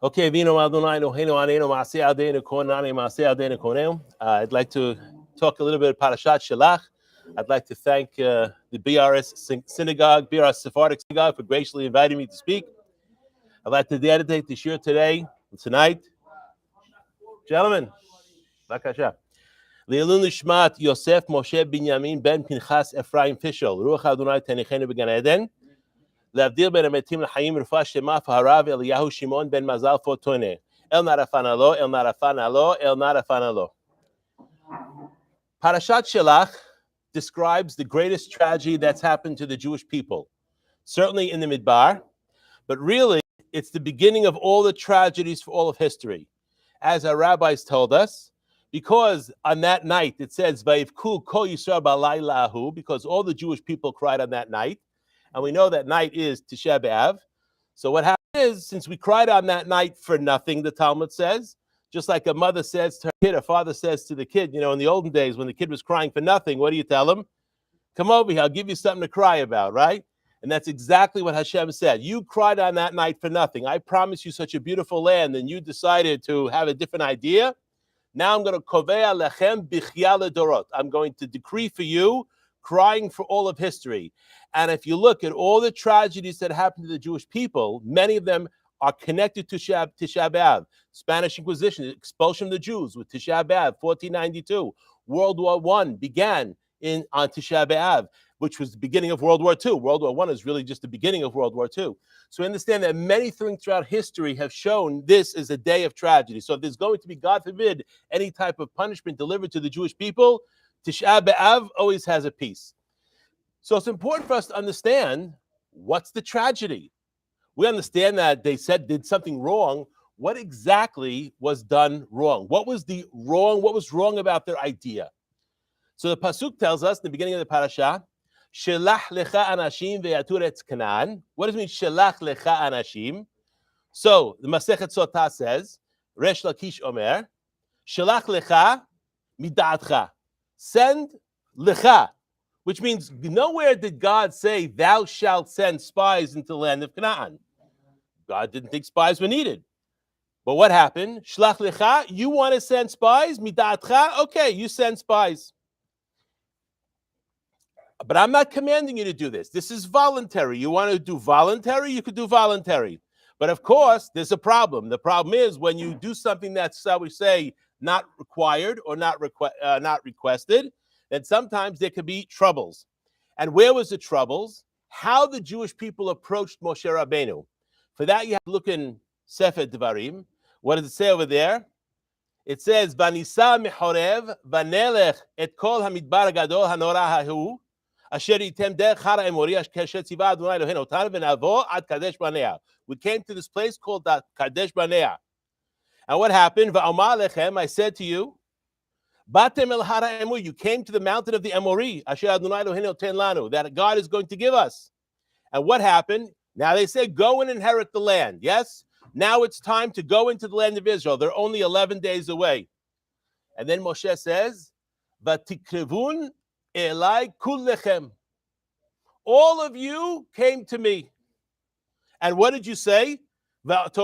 Okay, Vino Adonai Eloheinu Aneinu Maaseh Adeinu Konani Maaseh Adeinu Koneu. I'd like to talk a little bit about Perashat Shelah. I'd like to thank the BRS Synagogue, BRS Sephardic Synagogue, for graciously inviting me to speak. I'd like to dedicate the shir today and tonight. Gentlemen, Bakasha. Leilun Lishmat Yosef Moshe Binyamin Ben Pinchas Ephraim Fishel. Ruach Adonai Tenichenu B'Gan Eden. להבדיל בין המתים לחיים רפואה שלמה הרב אליהו שמעון בן מזל פוטונה. אל נרפנה לו, אל נרפנה לו, אל נרפנה לו. Parashat Shelah describes the greatest tragedy that's happened to the Jewish people, certainly in the Midbar, but really it's the beginning of all the tragedies for all of history. As our rabbis told us, because on that night it says, Vayivku kol Yisrael b'layla ahu, because all the Jewish people cried on that night, and we know that night is Tisha B'Av. So what happened is, since we cried on that night for nothing, the Talmud says, just like a mother says to her kid, a father says to the kid, you know, in the olden days when the kid was crying for nothing, what do you tell him? Come over here, I'll give you something to cry about, right? And that's exactly what Hashem said. You cried on that night for nothing. I promised you such a beautiful land, and you decided to have a different idea. Now I'm going to kovea lechem bichya ledorot. I'm going to decree for you crying for all of history. And if you look at all the tragedies that happened to the Jewish people, many of them are connected to Tisha B'Av. Spanish Inquisition, expulsion of the Jews with Tisha B'Av, 1492. World War I began on Tisha B'Av, which was the beginning of World War II. World War I is really just the beginning of World War II. So understand that many things throughout history have shown this is a day of tragedy. So if there's going to be, God forbid, any type of punishment delivered to the Jewish people, Tisha B'Av always has a piece. So it's important for us to understand what's the tragedy. We understand that they did something wrong. What exactly was done wrong? What was wrong about their idea? So the pasuk tells us in the beginning of the parasha, Shelah lecha anashim ve'yatur etz Canaan. What does it mean, Shelah lecha anashim? So the Masechet Sotah says, Resh Lakish Omer, Shelach lecha midatcha. Send lecha, which means nowhere did God say, thou shalt send spies into the land of Canaan. God didn't think spies were needed. But what happened? Shlach lecha, you want to send spies? Midatcha, okay, you send spies. But I'm not commanding you to do this. This is voluntary. You want to do voluntary, you could do voluntary. But of course, there's a problem. The problem is when you do something that's, shall we say, not required or not requested, then sometimes there could be troubles. And where was the troubles? How the Jewish people approached Moshe Rabbeinu. For that, you have to look in Sefer Devarim. What does it say over there? It says, "Vanisa mechorev vanelech et kol hamidbar gadol hanora hahu asher item derech hara emori asher tziva Adonai Eloheinu otanu v'navo ad Kadesh Barnea." We came to this place called Kadesh Barnea. And what happened? Va'omar lechem, I said to you, Batem el hara emor, you came to the mountain of the Emori, asher Adonai Eloheinu ten lanu, that God is going to give us. And what happened? Now they say, go and inherit the land. Yes? Now it's time to go into the land of Israel. They're only 11 days away. And then Moshe says, Vatikrivun elai kullechem. All of you came to me. And what did you say? Let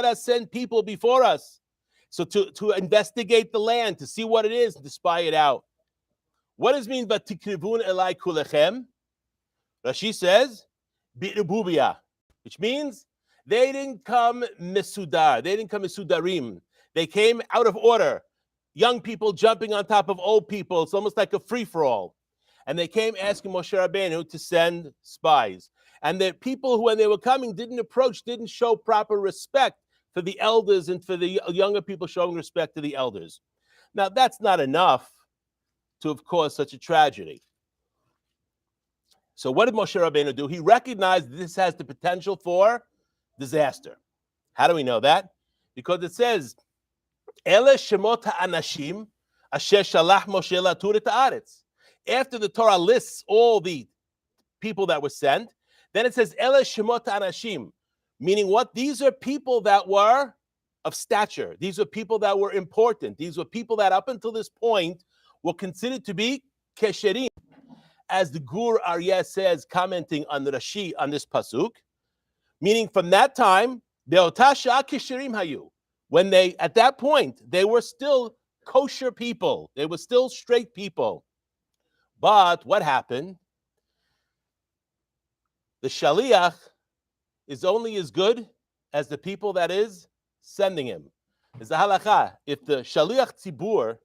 us send people before us. So to investigate the land, to see what it is, and to spy it out. What does it mean, Vatikrivun elai kullechem? Rashi says, Bi'rububiyah, which means they didn't come mesudar. They didn't come mesudarim. They came out of order. Young people jumping on top of old people. It's almost like a free-for-all. And they came asking Moshe Rabbeinu to send spies. And the people who, when they were coming, didn't show proper respect for the elders and for the younger people showing respect to the elders. Now, that's not enough to have caused such a tragedy. So what did Moshe Rabbeinu do? He recognized that this has the potential for disaster. How do we know that? Because it says, Ele shemot ha'anashim asher shalach Moshe latur et haaretz. After the Torah lists all the people that were sent, then it says, Ele shemot ha'anashim, meaning what? These are people that were of stature. These are people that were important. These were people that up until this point were considered to be kesherim. As the Gur Aryeh says, commenting on the Rashi on this pasuk, Meaning from that time, when at that point, they were still kosher people. They were still straight people. But what happened? The shaliach is only as good as the people that is sending him. It's the halacha. If the shaliach tzibur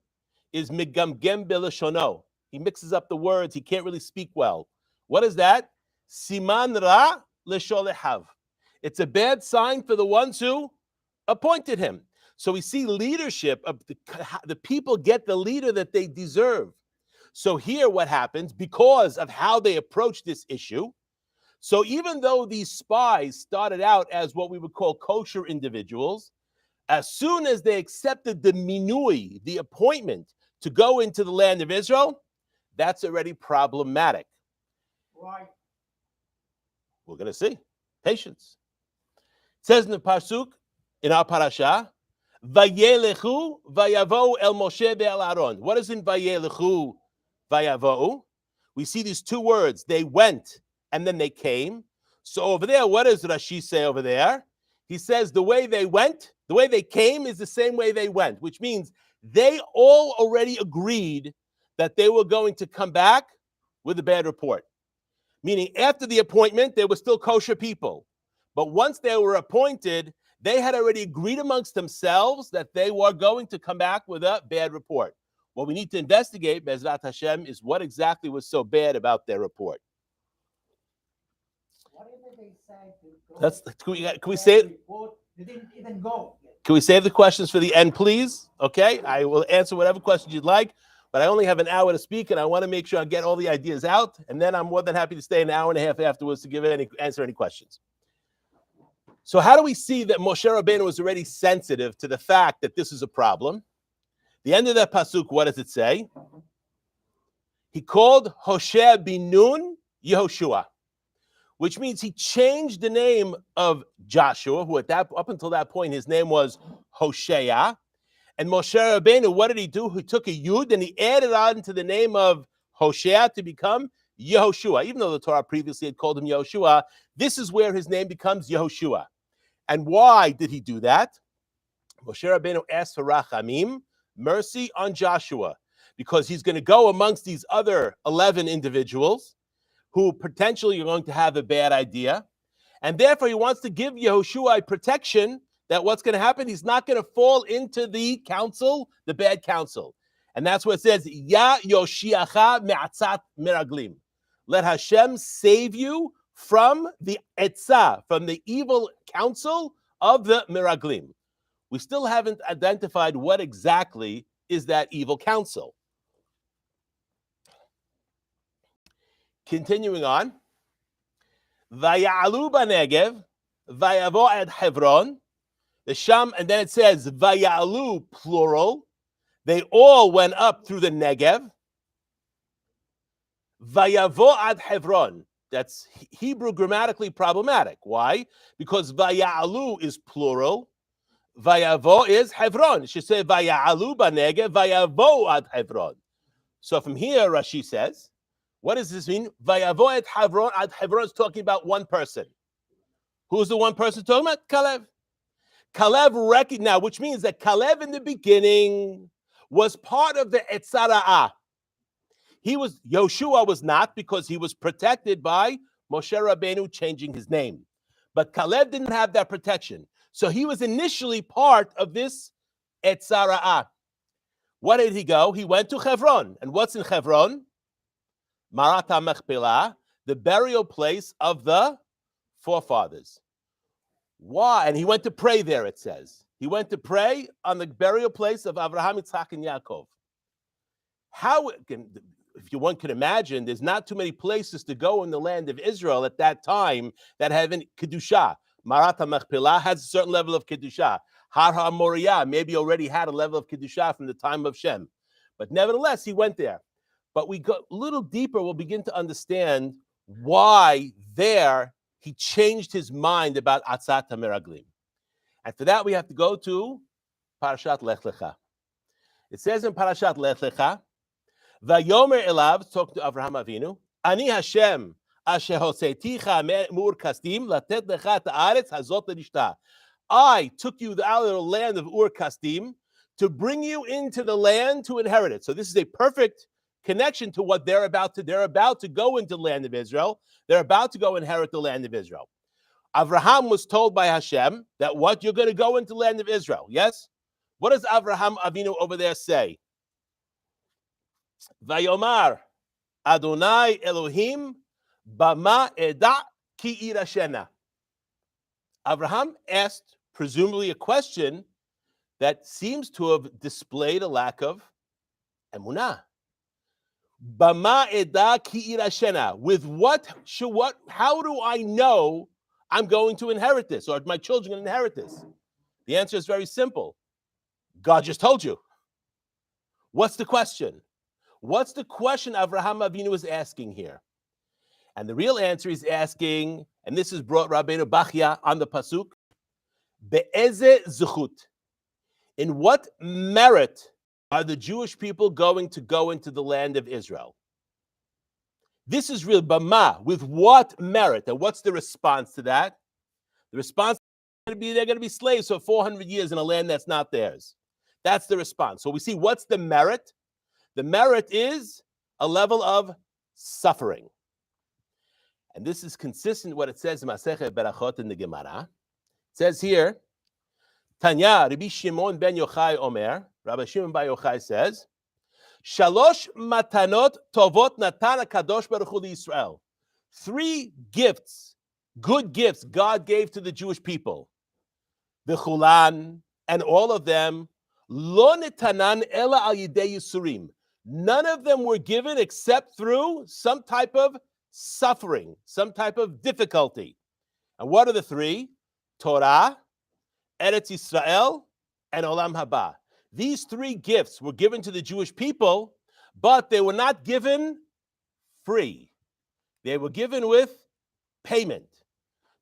is migamgem belashono, he mixes up the words, he can't really speak well. What is that? Siman ra lesholehav. It's a bad sign for the ones who appointed him. So we see leadership of the people get the leader that they deserve. So here what happens, because of how they approach this issue, so even though these spies started out as what we would call kosher individuals, as soon as they accepted the minui, the appointment to go into the land of Israel, that's already problematic. Why? We're going to see. Patience. It says in the pasuk, in our parasha, Vayelechu vayavo el Moshe ve'el Aaron. What is in Vayelechu vayavo? We see these two words. They went and then they came. So over there, what does Rashi say over there? He says the way they went, the way they came is the same way they went, which means they all already agreed that they were going to come back with a bad report. Meaning after the appointment, they were still kosher people. But once they were appointed, they had already agreed amongst themselves that they were going to come back with a bad report. What we need to investigate, Bezrat Hashem, is what exactly was so bad about their report. Whatever they said, Can we say it? They didn't even go. Can we save the questions for the end, please? Okay, I will answer whatever questions you'd like, but I only have an hour to speak, and I want to make sure I get all the ideas out, and then I'm more than happy to stay an hour and a half afterwards to answer any questions. So how do we see that Moshe Rabbeinu was already sensitive to the fact that this is a problem? The end of that pasuk, what does it say? He called Hoshea bin Nun Yehoshua, which means he changed the name of Joshua, who up until that point his name was Hoshea. And Moshe Rabbeinu, what did he do? He took a Yud and he added on to the name of Hoshea to become Yehoshua. Even though the Torah previously had called him Yehoshua, this is where his name becomes Yehoshua. And why did he do that? Moshe Rabbeinu asked for Rachamim, mercy on Joshua, because he's going to go amongst these other 11 individuals who potentially are going to have a bad idea. And therefore, he wants to give Yehoshua a protection that what's going to happen, he's not going to fall into the council, the bad council. And that's what it says, Ya Yoshiacha me'atzat meraglim. Let Hashem save you from the etzah, from the evil counsel of the meraglim. We still haven't identified what exactly is that evil counsel. Continuing on, Vaya'alu b'negev, vayavo ad Hebron, the Sham, and then it says Vaya'alu plural. They all went up through the Negev. Vayavo ad Hebron. That's Hebrew grammatically problematic. Why? Because Vaya'alu is plural. Vayavo is Hebron. It should say Vaya'alu b'negev, vayavo ad Hebron. So from here, Rashi says, what does this mean? Vayavo ad Hebron. Ad Hebron is talking about one person. Who's the one person talking about? Kalev. Kalev recognized, now, which means that Kalev in the beginning was part of the Etzara'ah. Yoshua was not, because he was protected by Moshe Rabbeinu changing his name. But Kalev didn't have that protection. So he was initially part of this Etzara'ah. What did he go? He went to Hebron. And what's in Hebron? Marat HaMechpelah, the burial place of the forefathers. Why? And he went to pray there, it says. He went to pray on the burial place of Abraham, Yitzchak, and Yaakov. If one can imagine, there's not too many places to go in the land of Israel at that time that have any Kedusha. Marat HaMechpelah has a certain level of Kedusha. Har HaMoriah maybe already had a level of Kedusha from the time of Shem. But nevertheless, he went there. But we go a little deeper, we'll begin to understand why there he changed his mind about Atzat HaMeraglim. And for that, we have to go to Perashat Lech Lecha. It says in Perashat Lech Lecha, Vayomer Elav, talking to Avraham Avinu, Ani Hashem, Asher hoseticha me'ur kasdim latet lecha et haaretz hazot lenishta. I took you out of the land of Ur Kasdim to bring you into the land to inherit it. So this is a perfect connection to what they're about to. They're about to go into the land of Israel. They're about to go inherit the land of Israel. Avraham was told by Hashem that what? You're going to go into the land of Israel. Yes? What does Avraham Avinu over there say? Vayomar Adonai Elohim bama eda ki irashena. Avraham asked, presumably, a question that seems to have displayed a lack of emunah. Bama eda ki irashena. With what? How do I know I'm going to inherit this, or my children going to inherit this? The answer is very simple. God just told you. What's the question? What's the question Avraham Avinu is asking here? And the real answer is asking, and this is brought Rabbeinu Bachya on the pasuk, Be'eze zechut. In what merit are the Jewish people going to go into the land of Israel? This is real bama. With what merit? And what's the response to that? The response is going to be they're going to be slaves for 400 years in a land that's not theirs. That's the response. So we see what's the merit? The merit is a level of suffering. And this is consistent with what it says in Masechet Berachot in the Gemara. It says here, Tanya, Rabbi Shimon ben Yochai Omer, Rabbi Shimon ben Yochai says, Shalosh matanot tovot natan HaKadosh Baruch Hu Yisrael. 3 gifts, good gifts God gave to the Jewish people. The Chulan, and all of them, lo netanan ela al yidei yisurim. None of them were given except through some type of suffering, some type of difficulty. And what are the 3? Torah, Eretz Yisrael, and Olam Haba. These 3 gifts were given to the Jewish people, but they were not given free. They were given with payment.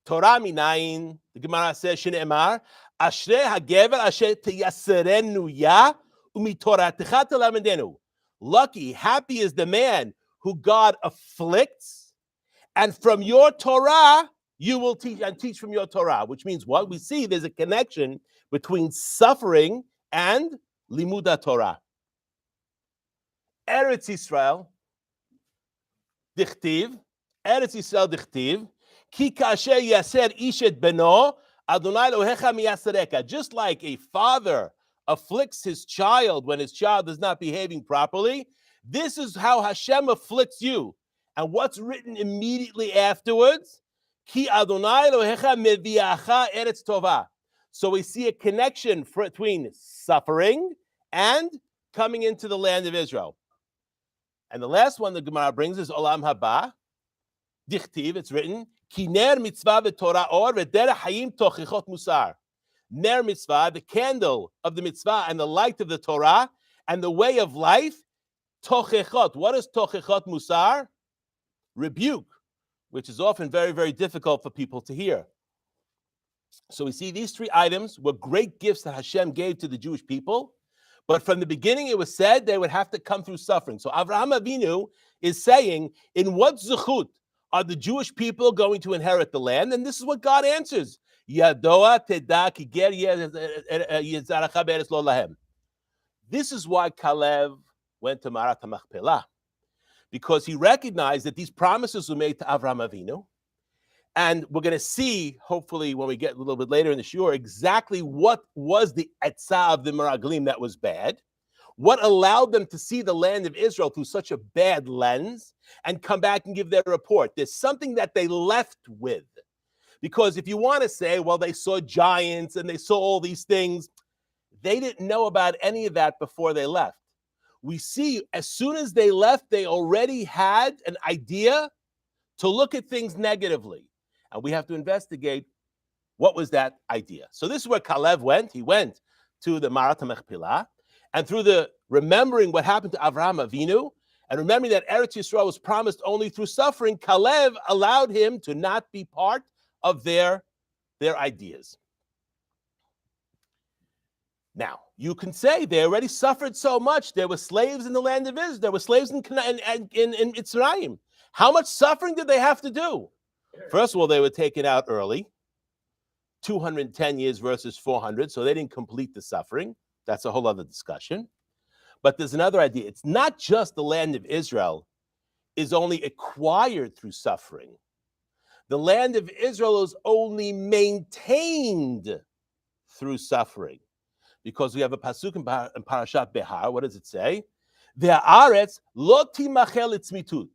Torah minayin, the Gemara says, Shne'emar, Ashrei hagever asher teyaserenu ya, umitoratecha telamedenu. Lucky, happy is the man who God afflicts, and from your Torah, you will teach, and teach from your Torah, which means what? We see there's a connection between suffering and limuda Torah. Eretz Yisrael, dichtiv, Eretz Yisrael dichtiv, ki kasher yaser ishet beno, Adonai lohecha miyasereka. Just like a father afflicts his child when his child is not behaving properly, this is how Hashem afflicts you. And what's written immediately afterwards? Ki Adonai lohecha meviacha eretz tova. So we see a connection between suffering and coming into the land of Israel. And the last one the Gemara brings is Olam Haba. Dichtiv, it's written, Ki ner mitzvah v'torah or v'derech hayim tochechot musar. Ner mitzvah, the candle of the mitzvah and the light of the Torah and the way of life, tochechot. What is tochechot musar? Rebuke, which is often very, very difficult for people to hear. So we see these 3 items were great gifts that Hashem gave to the Jewish people, but from the beginning it was said they would have to come through suffering. So Avraham Avinu is saying, in what zechut are the Jewish people going to inherit the land? And this is what God answers. Yadoa teda ki ger yezaracha be'eretz lo lahem. This is why Kalev went to Marat HaMachpelah, because he recognized that these promises were made to Avraham Avinu. And we're going to see, hopefully, when we get a little bit later in the shiur, exactly what was the etzah of the Meraglim that was bad, what allowed them to see the land of Israel through such a bad lens, and come back and give their report. There's something that they left with. Because if you want to say, well, they saw giants and they saw all these things, they didn't know about any of that before they left. We see as soon as they left, they already had an idea to look at things negatively. And we have to investigate what was that idea. So this is where Kalev went. He went to the Marat HaMachpelah, and through the remembering what happened to Avraham Avinu, and remembering that Eretz Yisrael was promised only through suffering, Kalev allowed him to not be part of their ideas. Now, you can say they already suffered so much. There were slaves in the land of Israel. There were slaves in Mitzrayim. How much suffering did they have to do? First of all, they were taken out early, 210 years versus 400, so they didn't complete the suffering. That's a whole other discussion. But there's another idea. It's not just the land of Israel is only acquired through suffering. The land of Israel is only maintained through suffering. Because we have a pasuk in Parashat Behar. What does it say? Ve'aretz lo timachel itzmitut.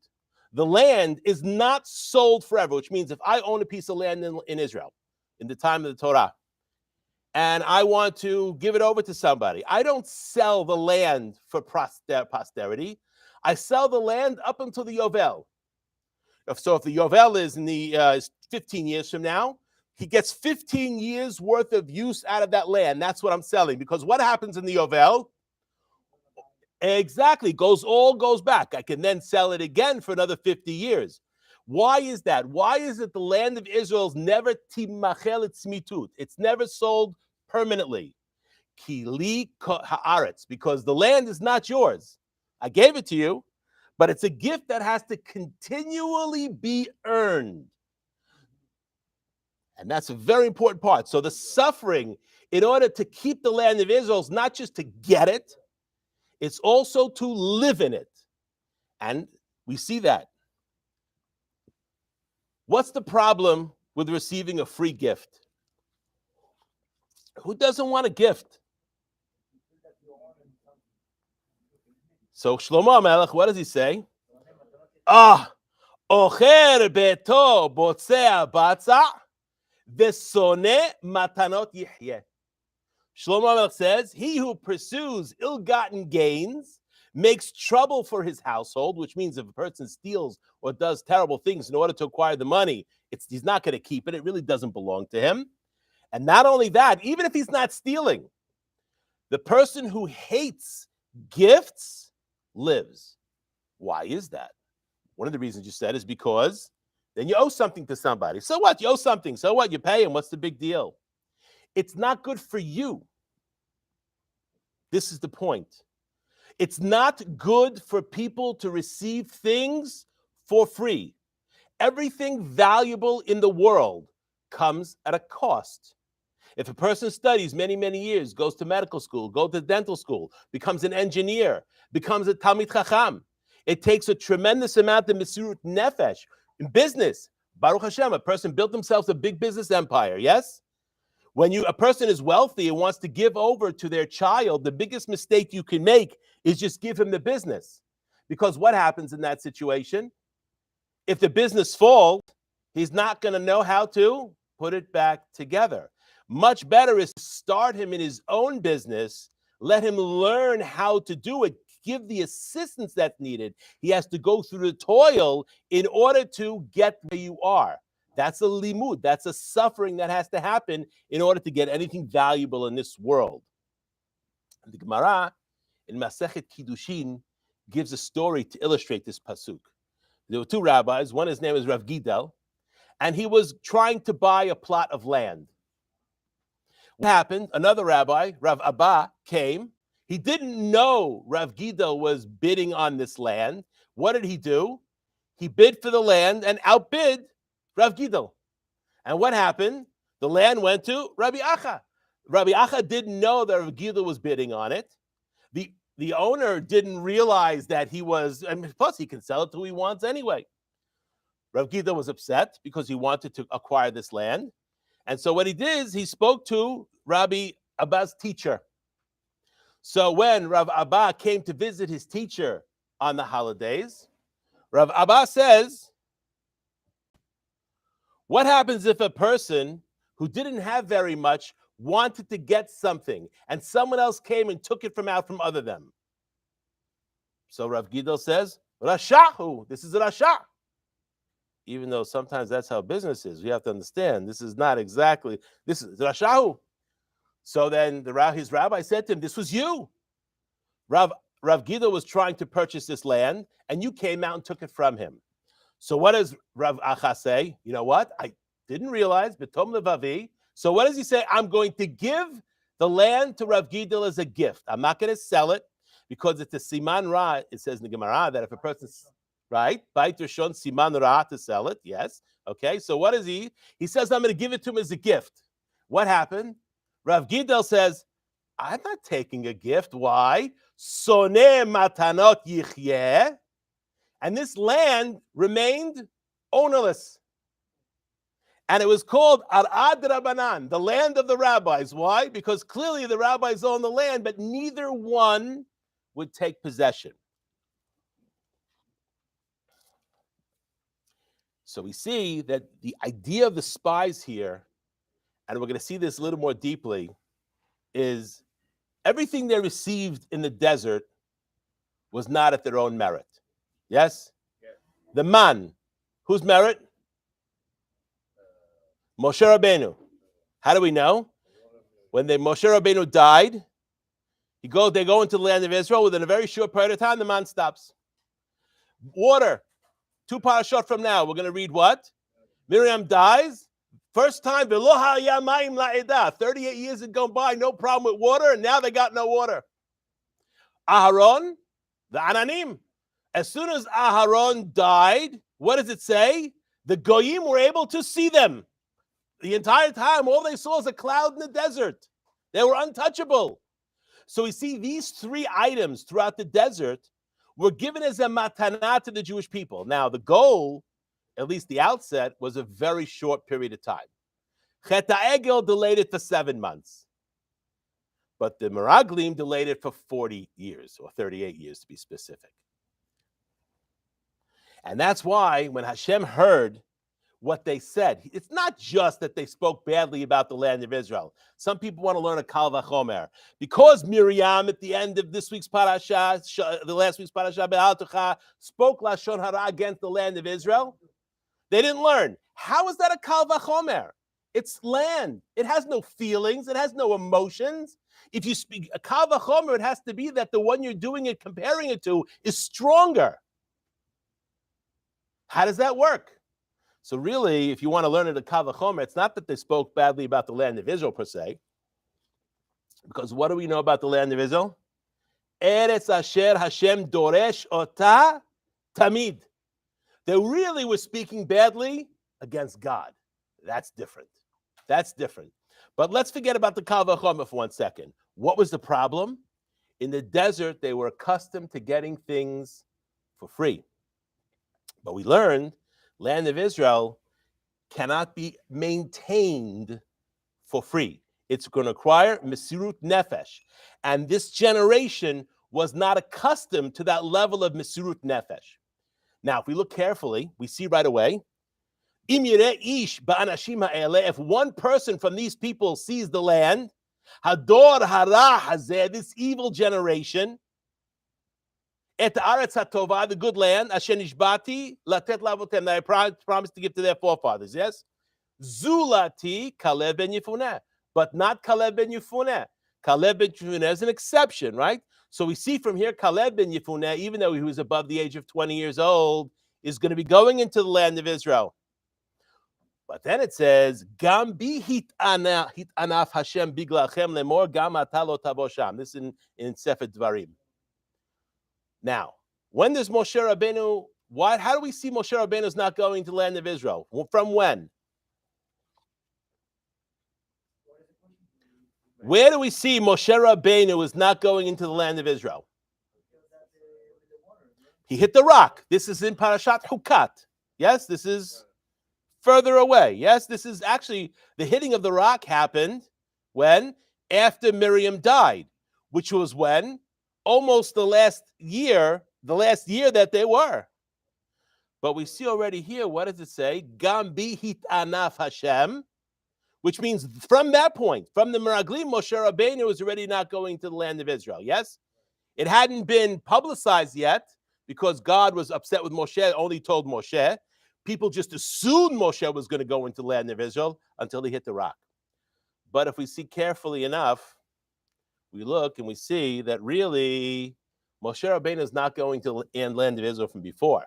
The land is not sold forever, which means if I own a piece of land in Israel in the time of the Torah, and I want to give it over to somebody, I don't sell the land for posterity. I sell the land up until the Yovel. So if the Yovel is in the 15 years from now, he gets 15 years worth of use out of that land. That's what I'm selling. Because what happens in the Yovel? Exactly, all goes back. I can then sell it again for another 50 years. Why is that? Why is it the land of Israel is never timachel tzmitut? It's never sold permanently. Kili haaretz, because the land is not yours. I gave it to you, but it's a gift that has to continually be earned. And that's a very important part. So the suffering, in order to keep the land of Israel, is not just to get it, it's also to live in it. And we see that. What's the problem with receiving a free gift? Who doesn't want a gift? So Shlomo HaMelech, what does he say? Ocher beto botzea batza v'soneh matanot yihyeh. Shlomo HaMelech says, he who pursues ill-gotten gains makes trouble for his household, which means if a person steals or does terrible things in order to acquire the money, he's not going to keep it. It really doesn't belong to him. And not only that, even if he's not stealing, the person who hates gifts lives. Why is that? One of the reasons you said is because then you owe something to somebody. So what? You owe something. So what? You pay him. What's the big deal? It's not good for you. This is the point. It's not good for people to receive things for free. Everything valuable in the world comes at a cost. If a person studies many, many years, goes to medical school, goes to dental school, becomes an engineer, becomes a Talmid Chacham, it takes a tremendous amount of Mesirut Nefesh. In business, Baruch Hashem, a person built themselves a big business empire, yes? When a person is wealthy and wants to give over to their child, the biggest mistake you can make is just give him the business. Because what happens in that situation? If the business falls, he's not going to know how to put it back together. Much better is to start him in his own business, let him learn how to do it, give the assistance that's needed. He has to go through the toil in order to get where you are. That's a limud. That's a suffering that has to happen in order to get anything valuable in this world. And the Gemara in Masechet Kiddushin gives a story to illustrate this pasuk. There were two rabbis. One, his name is Rav Gidel, and he was trying to buy a plot of land. What happened? Another rabbi, Rav Abba, came. He didn't know Rav Gidel was bidding on this land. What did he do? He bid for the land and outbid Rav Gidel. And what happened? The land went to Rabbi Acha. Rabbi Acha didn't know that Rav Gidel was bidding on it. The owner didn't realize that he was, and plus he can sell it to who he wants anyway. Rav Gidel was upset because he wanted to acquire this land. And so what he did is he spoke to Rabbi Abba's teacher. So when Rav Abba came to visit his teacher on the holidays, Rav Abba says, what happens if a person who didn't have very much wanted to get something and someone else came and took it from other them? So Rav Gidel says, Rashahu, this is a Rasha. Even though sometimes that's how business is. We have to understand, this is not exactly, this is Rashahu. So then his rabbi said to him, this was you. Rav Gidel was trying to purchase this land, and you came out and took it from him. So what does Rav Acha say? You know what? I didn't realize, Betom Levavi. So what does he say? I'm going to give the land to Rav Gidel as a gift. I'm not going to sell it because it's a siman ra. It says in the Gemara that if a person right? Bait Rishon Siman Ra, to sell it. Yes. Okay. So what is he? He says, I'm going to give it to him as a gift. What happened? Rav Gidel says, I'm not taking a gift. Why? Soneh matanot yichyeh. And this land remained ownerless. And it was called Arad Rabbanan, the land of the rabbis. Why? Because clearly the rabbis own the land, but neither one would take possession. So we see that the idea of the spies here, and we're going to see this a little more deeply, is everything they received in the desert was not at their own merit. Yes? The man, whose merit? Moshe Rabbeinu. How do we know? When Moshe Rabbeinu died, they go into the land of Israel. Within a very short period of time, the man stops. Water. 2 parashot from now, we're going to read what? Miriam dies. First time, 38 years had gone by, no problem with water, and now they got no water. Aharon, the Ananim. As soon as Aharon died, what does it say? The Goyim were able to see them. The entire time, all they saw was a cloud in the desert. They were untouchable. So we see these 3 items throughout the desert were given as a matana to the Jewish people. Now, the goal, at least the outset, was a very short period of time. Chet HaEgel delayed it for 7 months. But the Meraglim delayed it for 40 years, or 38 years to be specific. And that's why when Hashem heard what they said, it's not just that they spoke badly about the land of Israel. Some people want to learn a Kal Vachomer. Because Miriam, at the end of this week's parasha, the last week's parasha, Be'altucha, spoke Lashon Hara against the land of Israel, they didn't learn. How is that a Kal Vachomer? It's land. It has no feelings. It has no emotions. If you speak a Kal Vachomer, it has to be that the one you're doing it, comparing it to, is stronger. How does that work? So really, if you want to learn it at Kal Vachomer, it's not that they spoke badly about the land of Israel per se, because what do we know about the land of Israel? Eretz Asher Hashem Doresh Ota Tamid. They really were speaking badly against God. That's different. That's different. But let's forget about the Kal Vachomer for 1 second. What was the problem? In the desert, they were accustomed to getting things for free. But we learned land of Israel cannot be maintained for free. It's going to require Mesirut Nefesh. And this generation was not accustomed to that level of Mesirut Nefesh. Now, if we look carefully, we see right away, if one person from these people sees the land, Hador Hara Hazeh, this evil generation, Et Aretz HaTova, the good land, Asher Nishbati, Latet Lavotem, that I promised to give to their forefathers, yes? Zulati, Kaleb ben Yefuneh, but not Kaleb ben Yefuneh. Kaleb ben Yefuneh is an exception, right? So we see from here, Kaleb ben Yefuneh, even though he was above the age of 20 years old, is going to be going into the land of Israel. But then it says, Gam bi hitanaf Hashem biglachem lemor gam atalo tavosham. This is in Sefer Dvarim. Now, when does Moshe Rabbeinu, how do we see Moshe Rabbeinu is not going to the land of Israel? From when? Where do we see Moshe Rabbeinu is not going into the land of Israel? He hit the rock. This is in Perashat Hukat. Yes, this is further away. Yes, this is actually, the hitting of the rock happened when? After Miriam died, which was when? Almost the last year that they were. But we see already here, what does it say? Gam bi hitanaf Hashem, which means from that point, from the Meraglim, Moshe Rabbeinu was already not going to the land of Israel, yes? It hadn't been publicized yet because God was upset with Moshe, only told Moshe. People just assumed Moshe was going to go into the land of Israel until he hit the rock. But if we see carefully enough, we look and we see that really Moshe Rabbeinu is not going to the land of Israel from before.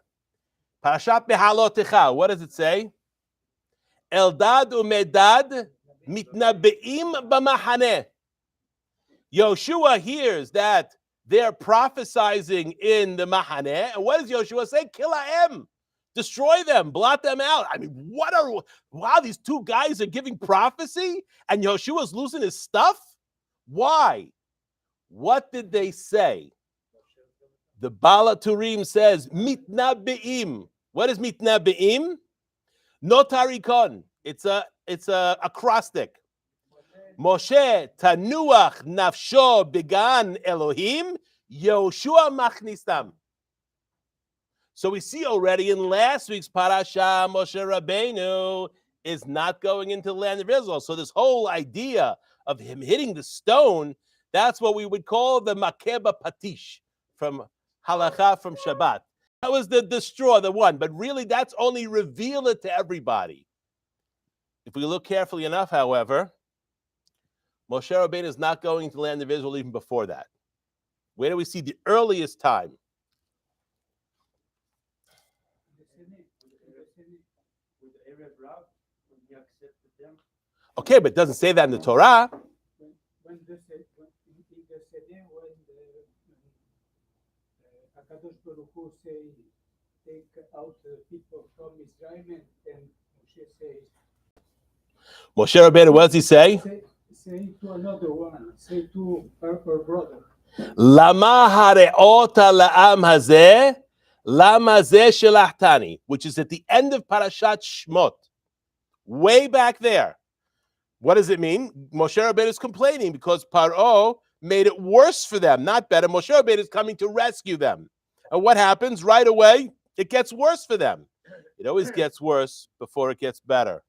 Parashat Behalotecha, what does it say? Eldad u'Medad mitnabeim b'mahaneh. Yoshua hears that They're prophesying in the Mahaneh. And what does Yoshua say? Kilahem. Destroy them, blot them out. I mean, wow, these two guys are giving prophecy and Yoshua's losing his stuff? Why? What did they say? The Bala Turim says, mitna be'im. What is mitna be'im? Notarikon. It's a acrostic. Moshe tanuach nafsho began Elohim, Yoshua machnistam. So we see already in last week's parasha, Moshe Rabbeinu is not going into the land of Israel. So this whole idea of him hitting the stone, that's what we would call the makeba patish from halacha from Shabbat. That was the straw, the one. But really, that's only reveal it to everybody. If we look carefully enough, however, Moshe Rabbeinu is not going into the land of Israel even before that. Where do we see the earliest time? Okay, but it doesn't say that in the Torah. When Akadosh Baruch Hu say, take out the people from Israel, and Moshe says, Moshe Rabbeinu, what does he say? Say to another one, say to her brother. Lama hareota la'am hazeh, lama zeh shelachtani, which is at the end of Parashat Shmot, way back there. What does it mean? Moshe Rabbeinu is complaining because Paro made it worse for them, not better. Moshe Rabbeinu is coming to rescue them. And what happens? Right away, it gets worse for them. It always gets worse before it gets better.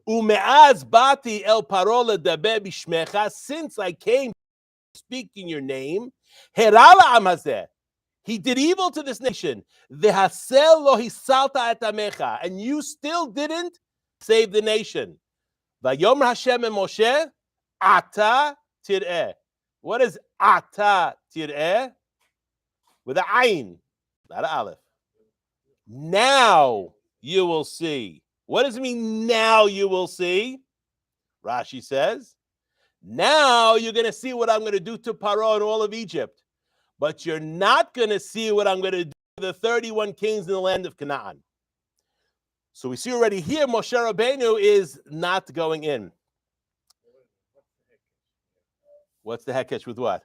Ume'az bati el Paro ledaber bishmecha, since I came to speak in your name, herala amazeh, he did evil to this nation. V'hasel lo hisalta et amecha, and you still didn't save the nation. Vayomer Hashem and Moshe, ata tir'eh. What is ata tir'eh? With an ayin, not an aleph. Now you will see. What does it mean, now you will see? Rashi says, now you're going to see what I'm going to do to Paro and all of Egypt. But you're not going to see what I'm going to do to the 31 kings in the land of Canaan. So we see already here, Moshe Rabbeinu is not going in. What's the hekesh with what?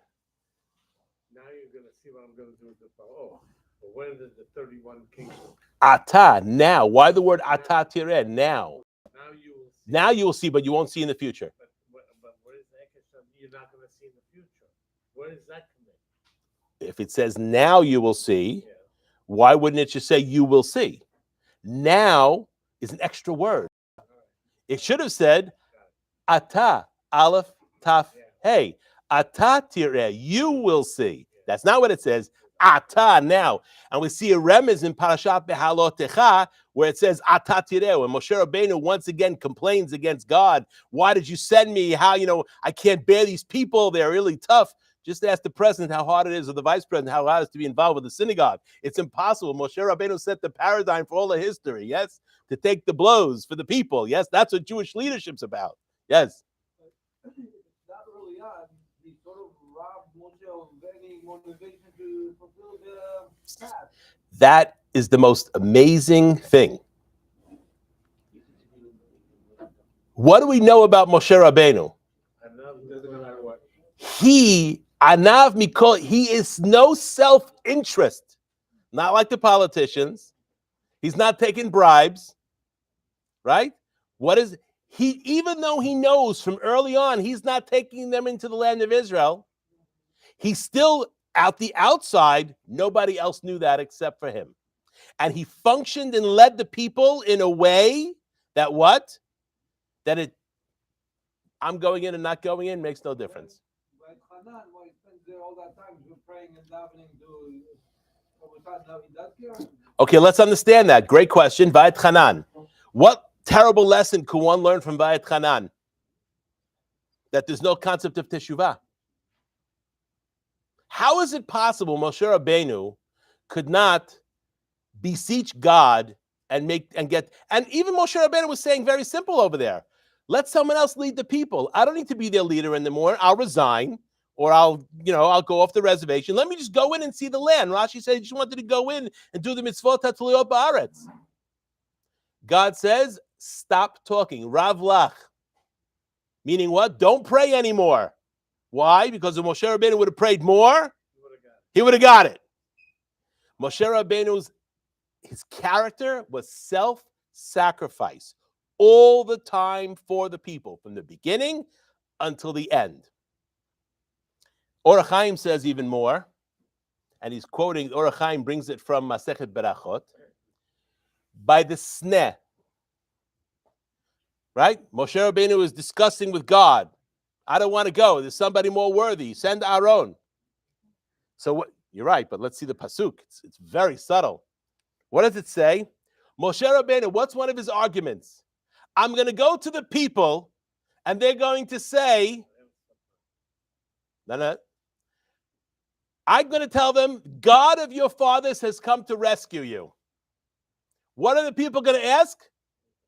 Now you're going to see what I'm going to do to Paro. But when did the 31 kings? Ata, now. Why the word ata tireh? Now. Now you will see. Now you will see, but you won't see in the future. But what is the hekesh you're not going to see in the future? Where does that come in? If it says now you will see, why wouldn't it just say you will see? Now is an extra word. It should have said ata, aleph, taf, hey, ata tireh, you will see. That's not what it says. Ata, now. And we see a remez in Parashat Behalotecha where it says ata tireh, when Moshe Rabbeinu once again complains against God. Why did you send me? How, I can't bear these people. They're really tough. Just ask the president how hard it is, or the vice president how hard it is to be involved with the synagogue. It's impossible. Moshe Rabbeinu set the paradigm for all of history, yes? To take the blows for the people, yes? That's what Jewish leadership's about, yes? That early on, he sort of robbed Moshe of any motivation to fulfill the task. That is the most amazing thing. What do we know about Moshe Rabbeinu? Doesn't matter what. He is no self-interest, not like the politicians. He's not taking bribes, right? Even though he knows from early on he's not taking them into the land of Israel, he's still out the outside. Nobody else knew that except for him. And he functioned and led the people in a way that I'm going in and not going in makes no difference. But Hanan, why he spends there all that time praying and davening to now he does care? Okay, let's understand that. Great question. Vayet Hanan. What terrible lesson could one learn from Vayet Hanan? That there's no concept of teshuvah. How is it possible Moshe Rabbeinu could not beseech God and even Moshe Rabbeinu was saying very simple over there. Let someone else lead the people. I don't need to be their leader anymore. I'll resign. or I'll go off the reservation. Let me just go in and see the land. Rashi said he just wanted to go in and do the mitzvot hatuliyot ba'aretz. God says, stop talking. Rav lach. Meaning what? Don't pray anymore. Why? Because if Moshe Rabbeinu would have prayed more, he would have got it. Moshe Rabbeinu's his character was self-sacrifice all the time for the people, from the beginning until the end. Or Chaim says even more, and he's quoting, Or Chaim brings it from Masechet Berachot, by the sneh, right? Moshe Rabbeinu is discussing with God. I don't want to go. There's somebody more worthy. Send Aaron. So what? You're right, but let's see the pasuk. It's very subtle. What does it say? Moshe Rabbeinu, what's one of his arguments? I'm going to go to the people, and they're going to say, no. I'm going to tell them, God of your fathers has come to rescue you. What are the people going to ask?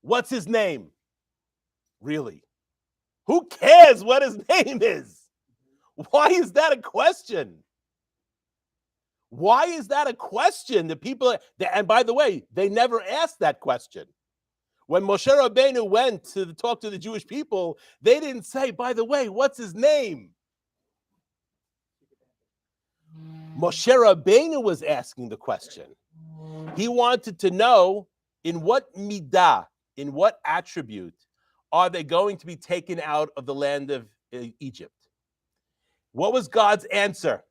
What's his name? Really? Who cares what his name is? Why is that a question? Why is that a question? The people, and by the way, they never asked that question. When Moshe Rabbeinu went to talk to the Jewish people, they didn't say, by the way, what's his name? Moshe Rabbeinu was asking the question. He wanted to know in what midah, in what attribute, are they going to be taken out of the land of Egypt? What was God's answer?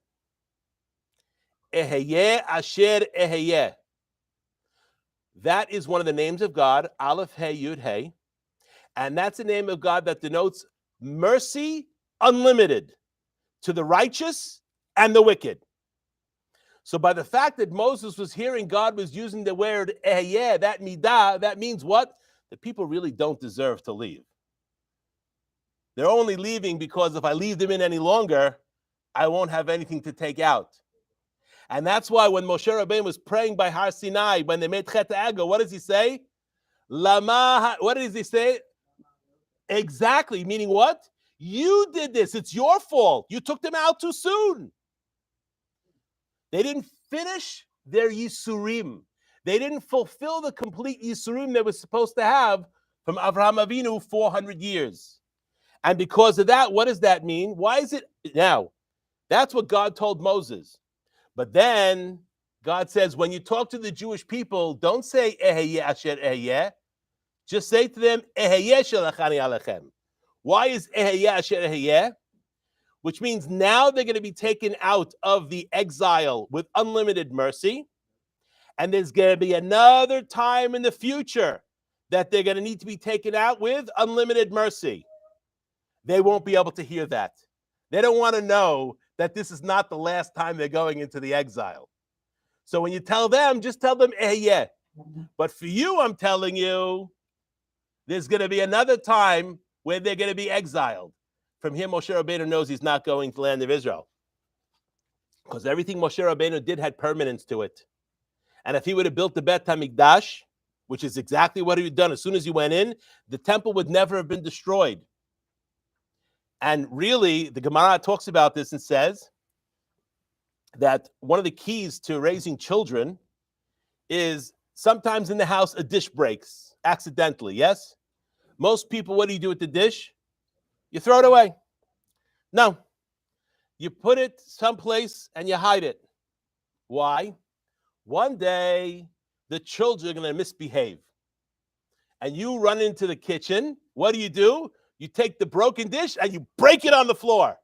Eheyeh asher eheyeh. That is one of the names of God, Aleph Hey Yud Hey, and that's a name of God that denotes mercy unlimited to the righteous and the wicked. So by the fact that Moses was hearing God was using the word eheyeh, that midah, that means what? The people really don't deserve to leave. They're only leaving because if I leave them in any longer, I won't have anything to take out. And that's why when Moshe Rabbeinu was praying by Har Sinai, when they made Chet Ha'ego, what does he say? Lama, what does he say? Exactly, meaning what? You did this. It's your fault. You took them out too soon. They didn't finish their Yisurim. They didn't fulfill the complete Yisurim they were supposed to have from Avraham Avinu 400 years. And because of that, what does that mean? Why is it now? That's what God told Moses. But then God says, when you talk to the Jewish people, don't say eheyeh asher eheyeh. Just say to them, eheyeh shelachani alechem. Why is eheyeh asher eheyeh? Which means now they're going to be taken out of the exile with unlimited mercy. And there's going to be another time in the future that they're going to need to be taken out with unlimited mercy. They won't be able to hear that. They don't want to know that this is not the last time they're going into the exile. So when you tell them, just tell them, yeah. But for you, I'm telling you, there's going to be another time where they're going to be exiled. From here, Moshe Rabbeinu knows he's not going to the land of Israel. Because everything Moshe Rabbeinu did had permanence to it. And if he would have built the Bet HaMikdash, which is exactly what he had done as soon as he went in, the temple would never have been destroyed. And really, the Gemara talks about this and says that one of the keys to raising children is sometimes in the house a dish breaks accidentally, yes? Most people, what do you do with the dish? You throw it away. No. You put it someplace and you hide it. Why? One day, the children are going to misbehave. And you run into the kitchen. What do? You take the broken dish and you break it on the floor.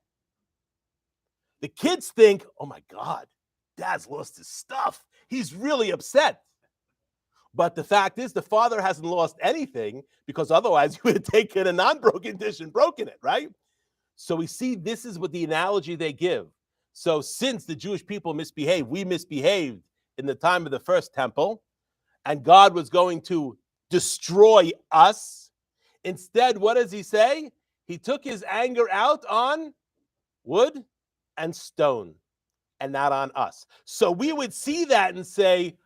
The kids think, oh my God, Dad's lost his stuff. He's really upset. But the fact is, the father hasn't lost anything because otherwise you would have taken a non-broken dish and broken it, right? So we see this is what the analogy they give. So since the Jewish people misbehaved, we misbehaved in the time of the first temple, and God was going to destroy us. Instead, what does he say? He took his anger out on wood and stone and not on us. So we would see that and say,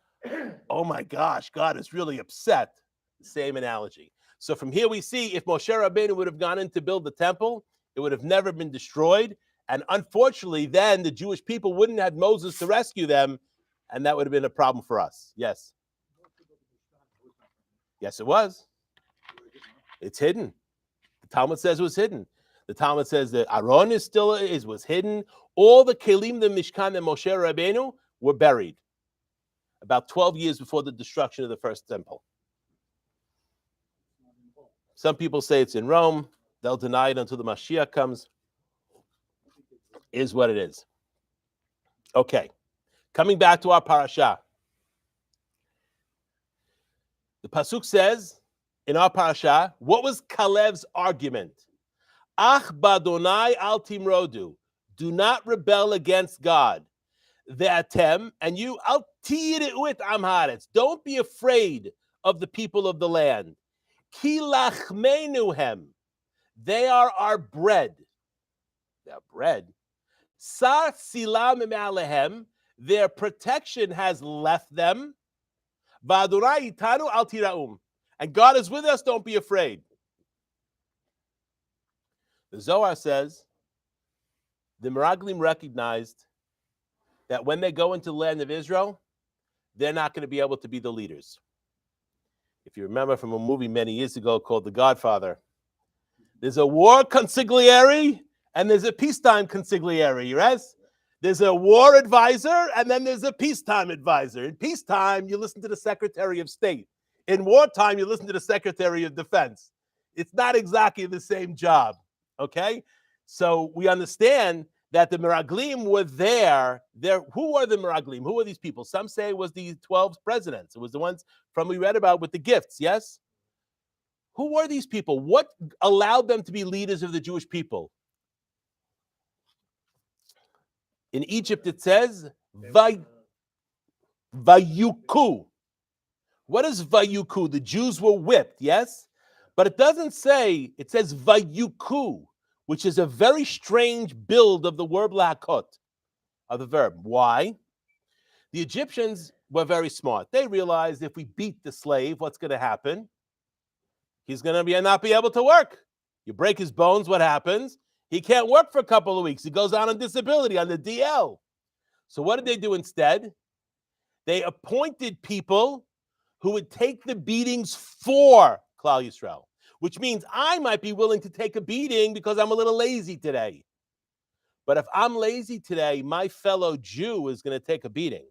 oh my gosh, God is really upset. Same analogy. So from here we see if Moshe Rabbeinu would have gone in to build the temple, it would have never been destroyed. And unfortunately, then the Jewish people wouldn't have Moses to rescue them, and that would have been a problem for us. Yes. Yes, it was. It's hidden. The Talmud says it was hidden. The Talmud says that Aaron was hidden. All the kelim, the Mishkan, and Moshe Rabbeinu were buried about 12 years before the destruction of the first temple. Some people say it's in Rome. They'll deny it until the Mashiach comes. Is what it is. Okay. Coming back to our parasha. The pasuk says in our parasha, what was Kalev's argument? Ach badonai al timrodu. Do not rebel against God. Ve'atem, and you al tiyiru'et am haaretz. Don't be afraid of the people of the land. Ki lachmenu hem. They are our bread. Their bread. Sar silam alehem. Their protection has left them. Va'adonai itanu al tiraum. And God is with us, don't be afraid. The Zohar says the Meraglim recognized that when they go into the land of Israel, they're not going to be able to be the leaders. If you remember from a movie many years ago called The Godfather, there's a war consigliere and there's a peacetime consigliere, yes? There's a war advisor and then there's a peacetime advisor. In peacetime, you listen to the Secretary of State. In wartime, you listen to the Secretary of Defense. It's not exactly the same job, okay? So we understand that the Meraglim were there. Who were the Meraglim? Who were these people? Some say it was the 12 presidents. It was the ones from we read about with the gifts, yes? Who were these people? What allowed them to be leaders of the Jewish people? In Egypt, it says, Vayuku. What is Vayuku? The Jews were whipped, yes? But it doesn't say, it says Vayuku, which is a very strange build of the word lakot, of the verb. Why? The Egyptians were very smart. They realized if we beat the slave, what's going to happen? He's going to not be able to work. You break his bones, what happens? He can't work for a couple of weeks. He goes out on disability, on the DL. So what did they do instead? They appointed people who would take the beatings for Klal Yisrael, which means I might be willing to take a beating because I'm a little lazy today. But if I'm lazy today, my fellow Jew is going to take a beating.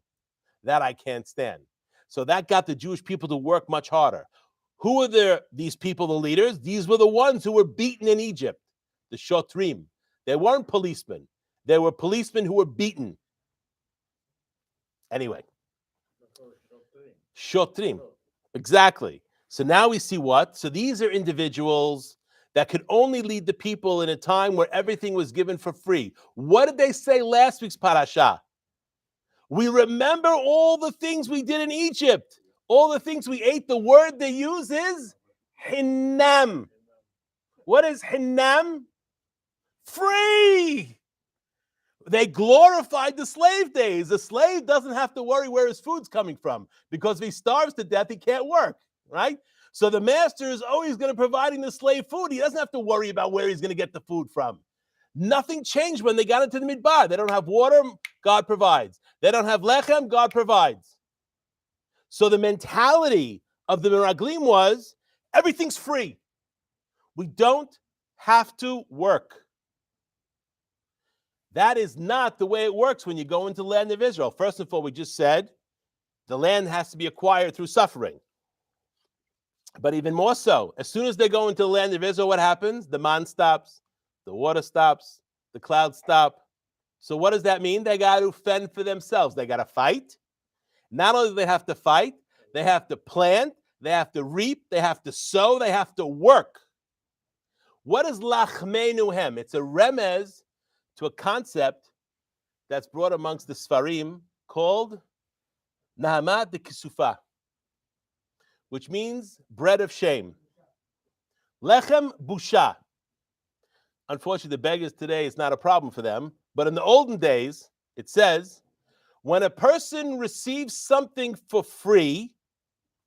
That I can't stand. So that got the Jewish people to work much harder. Who are these people, the leaders? These were the ones who were beaten in Egypt, the Shotrim. They weren't policemen. They were policemen who were beaten. Anyway. Shotrim. Exactly. So now we see what? So these are individuals that could only lead the people in a time where everything was given for free. What did they say last week's parasha? We remember all the things we did in Egypt. All the things we ate. The word they use is hinam. What is hinam? Free. They glorified the slave days. The slave doesn't have to worry where his food's coming from because if he starves to death, he can't work, right? So the master is always going to providing the slave food. He doesn't have to worry about where he's going to get the food from. Nothing changed when they got into the midbar. They don't have water, God provides. They don't have lechem, God provides. So the mentality of the Meraglim was everything's free. We don't have to work. That is not the way it works when you go into the land of Israel. First of all, we just said the land has to be acquired through suffering. But even more so, as soon as they go into the land of Israel, what happens? The man stops, the water stops, the clouds stop. So what does that mean? They got to fend for themselves. They got to fight. Not only do they have to fight, they have to plant, they have to reap, they have to sow, they have to work. What is lachmenu hem? It's a remez to a concept that's brought amongst the Sfarim called Nahamat de Kisufa, which means bread of shame. Lechem busha. Unfortunately, the beggars today is not a problem for them, but in the olden days, it says, when a person receives something for free,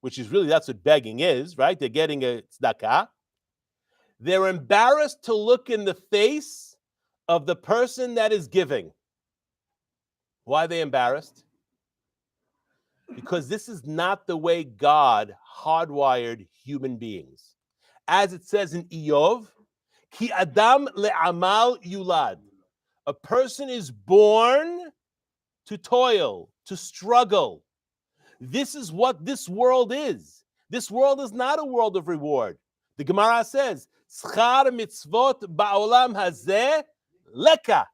which is really, that's what begging is, right? They're getting a tzedakah. They're embarrassed to look in the face of the person that is giving. Why are they embarrassed? Because this is not the way God hardwired human beings. As it says in Iyov, Ki Adam le'amal yulad. A person is born to toil, to struggle. This is what this world is. This world is not a world of reward. The Gemara says, Schar mitzvot ba'olam hazeh leka.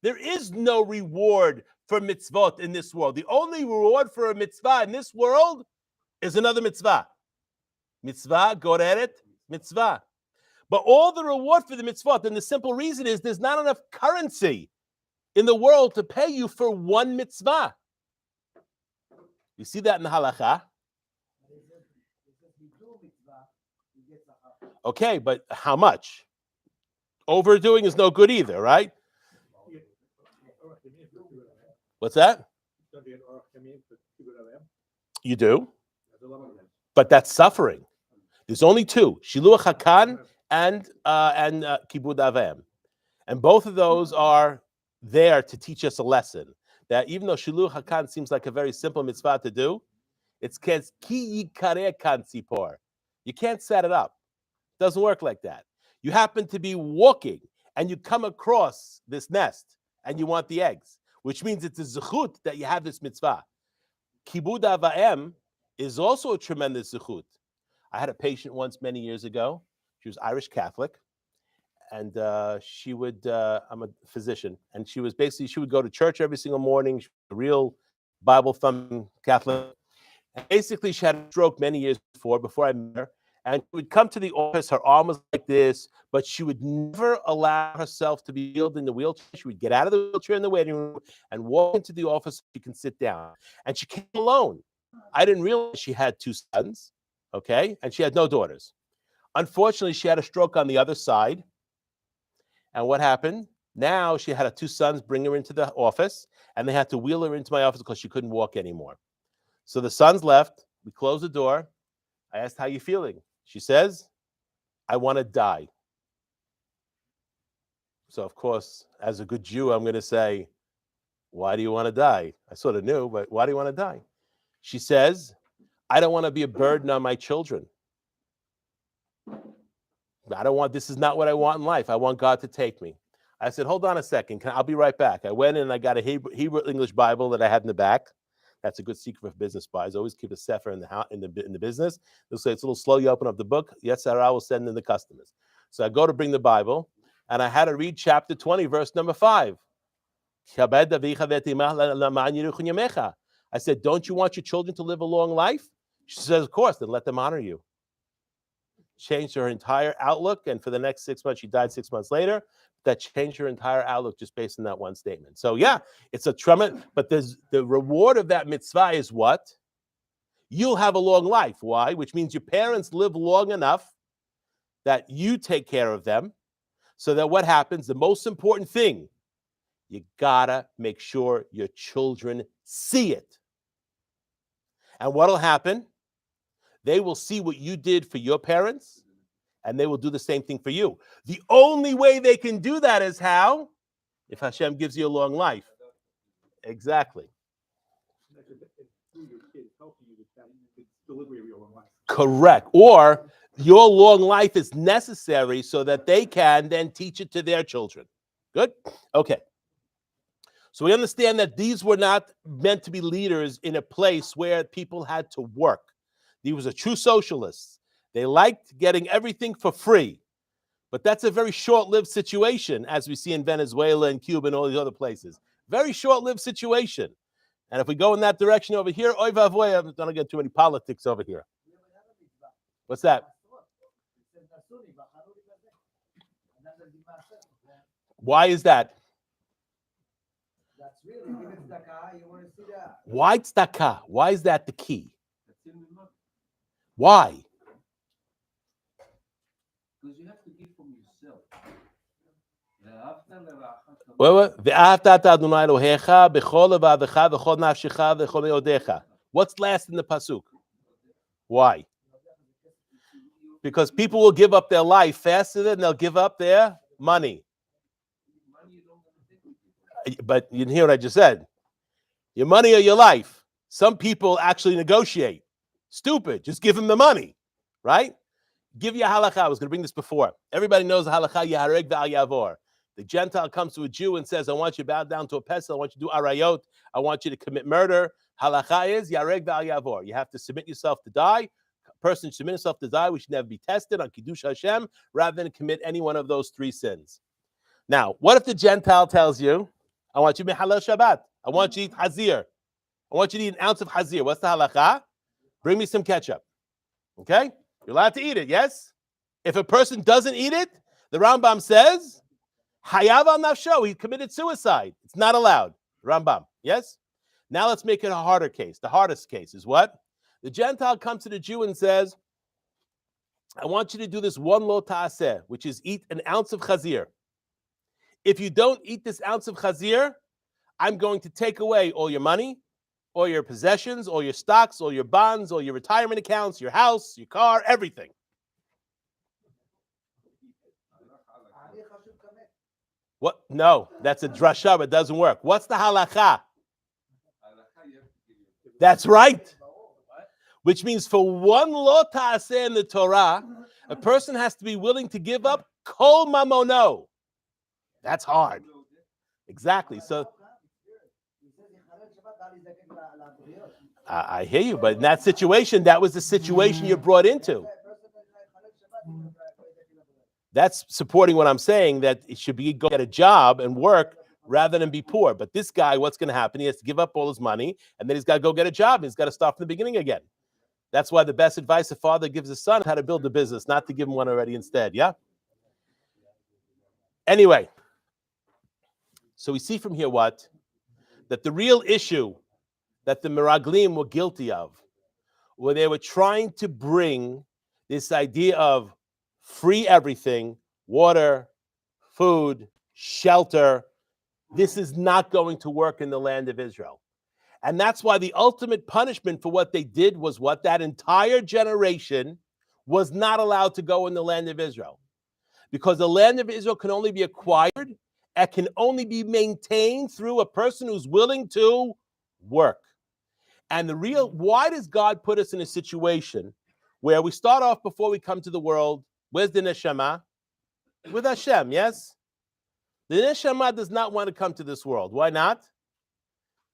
There is no reward for mitzvot in this world. The only reward for a mitzvah in this world is another mitzvah. Mitzvah, goreret, mitzvah. But all the reward for the mitzvot, and the simple reason is there's not enough currency in the world to pay you for one mitzvah. You see that in the halakha? Okay, but how much? Overdoing is no good either, right? What's that? You do? But that's suffering. There's only two, Shiluach HaKan and Kibud Avim. And both of those are there to teach us a lesson. That even though Shiluach HaKan seems like a very simple mitzvah to do, it's ki yikareh kan tzipor. You can't set it up. It doesn't work like that. You happen to be walking and you come across this nest and you want the eggs, which means it's a zechut that you have this mitzvah. Kibud Avim is also a tremendous zechut. I had a patient once many years ago. She was Irish Catholic, and she would, I'm a physician, and she would go to church every single morning. She was a real Bible-thumping Catholic. And basically, she had a stroke many years before I met her, and she would come to the office, her arm was like this, but she would never allow herself to be wheeled in the wheelchair. She would get out of the wheelchair in the waiting room and walk into the office so she can sit down. And she came alone. I didn't realize she had two sons, okay? And she had no daughters. Unfortunately, she had a stroke on the other side. And what happened? Now she had her two sons bring her into the office, and they had to wheel her into my office because she couldn't walk anymore. So the sons left. We closed the door. I asked, how are you feeling? She says, I want to die. So, of course, as a good Jew, I'm going to say, why do you want to die? I sort of knew, but why do you want to die? She says, I don't want to be a burden on my children. This is not what I want in life. I want God to take me. I said, hold on a second. I'll be right back. I went in and I got a Hebrew English Bible that I had in the back. That's a good secret for business spies. Always keep a sefer in the business. They'll say it's a little slow. You open up the book. Yes, sir, I will send in the customers. So I go to bring the Bible, and I had to read chapter 20, verse number 5. I said, don't you want your children to live a long life? She says, of course, then let them honor you. Changed her entire outlook, and for the next 6 months, she died 6 months later. That changed her entire outlook just based on that one statement. So yeah, it's a tremendous, but there's the reward of that mitzvah is what? You'll have a long life. Why? Which means your parents live long enough that you take care of them, so that what happens, the most important thing, you gotta make sure your children see it. And what'll happen? They will see what you did for your parents, and they will do the same thing for you. The only way they can do that is how? If Hashem gives you a long life. Exactly. Correct. Or your long life is necessary so that they can then teach it to their children. Good? Okay. So we understand that these were not meant to be leaders in a place where people had to work. These were true socialists. They liked getting everything for free. But that's a very short-lived situation, as we see in Venezuela and Cuba and all these other places. Very short-lived situation. And if we go in that direction over here, oy vavoy, I'm not going to get too many politics over here. What's that? Why is that? Why tzedakah? Why is that the key? Why? Because you have to give from yourself. What's last in the pasuk? Why? Because people will give up their life faster than they'll give up their money. But you didn't hear what I just said. Your money or your life. Some people actually negotiate. Stupid. Just give them the money, right? Give you a halakha. I was going to bring this before. Everybody knows the halakha yahareg v'al yavor. The Gentile comes to a Jew and says, I want you to bow down to a pesel. I want you to do arayot. I want you to commit murder. Halakha is yareg v'al yavor. You have to submit yourself to die. A person should submit himself to die. We should never be tested on Kiddush Hashem rather than commit any one of those three sins. Now, what if the Gentile tells you, I want you to halal Shabbat. I want you to eat hazir. I want you to eat an ounce of hazir. What's the halakha? Bring me some ketchup. Okay? You're allowed to eat it, yes? If a person doesn't eat it, the Rambam says, Hayav al nafsho, he committed suicide. It's not allowed. Rambam, yes? Now let's make it a harder case. The hardest case is what? The Gentile comes to the Jew and says, I want you to do this one lo ta'aseh, which is eat an ounce of chazir. If you don't eat this ounce of chazir, I'm going to take away all your money, all your possessions, all your stocks, all your bonds, all your retirement accounts, your house, your car, everything. What? No, that's a drasha, but it doesn't work. What's the halakha? That's right. Which means for one lo ta'aseh in the Torah, a person has to be willing to give up kol mamono. That's hard. Exactly. So I hear you, but in that situation, that was the situation you're brought into. That's supporting what I'm saying, that it should be go get a job and work rather than be poor. But this guy, what's going to happen? He has to give up all his money, and then he's got to go get a job. And he's got to start from the beginning again. That's why the best advice a father gives his son is how to build a business, not to give him one already instead. Yeah? Anyway, so we see from here what? That the real issue that the Meraglim were guilty of, where they were trying to bring this idea of free everything, water, food, shelter. This is not going to work in the land of Israel. And that's why the ultimate punishment for what they did was what? That entire generation was not allowed to go in the land of Israel. Because the land of Israel can only be acquired and can only be maintained through a person who's willing to work. And why does God put us in a situation where we start off before we come to the world? Where's the neshama? With Hashem, yes? The neshama does not want to come to this world. Why not?